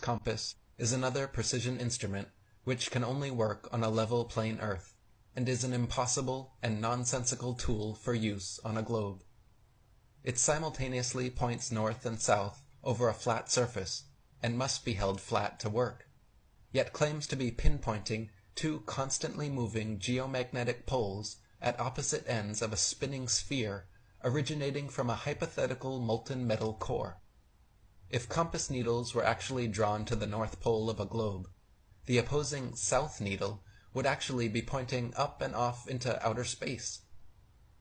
compass is another precision instrument which can only work on a level plain earth, and is an impossible and nonsensical tool for use on a globe. It simultaneously points north and south over a flat surface, and must be held flat to work, yet claims to be pinpointing two constantly moving geomagnetic poles at opposite ends of a spinning sphere originating from a hypothetical molten metal core. If compass needles were actually drawn to the north pole of a globe, the opposing south needle would actually be pointing up and off into outer space.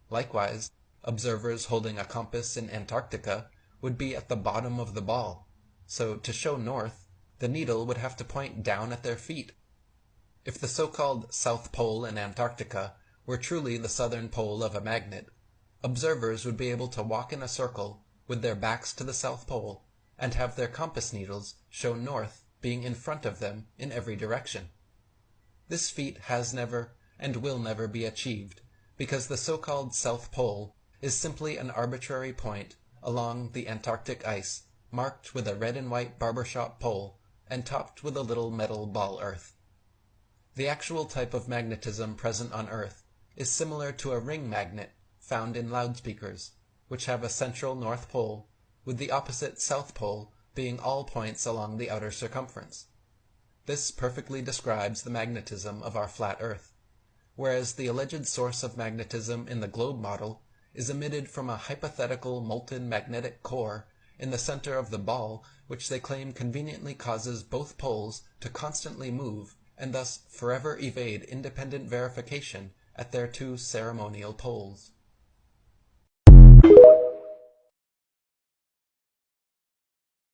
Likewise, observers holding a compass in Antarctica would be at the bottom of the ball, so to show north, the needle would have to point down at their feet. If the so-called South Pole in Antarctica were truly the southern pole of a magnet, observers would be able to walk in a circle with their backs to the South Pole and have their compass needles show north being in front of them in every direction. This feat has never and will never be achieved, because the so-called South Pole is simply an arbitrary point along the Antarctic ice marked with a red and white barbershop pole and topped with a little metal ball earth. The actual type of magnetism present on Earth is similar to a ring magnet found in loudspeakers, which have a central north pole, with the opposite south pole being all points along the outer circumference. This perfectly describes the magnetism of our flat Earth, whereas the alleged source of magnetism in the globe model is emitted from a hypothetical molten magnetic core in the center of the ball, which they claim conveniently causes both poles to constantly move and thus forever evade independent verification at their two ceremonial poles.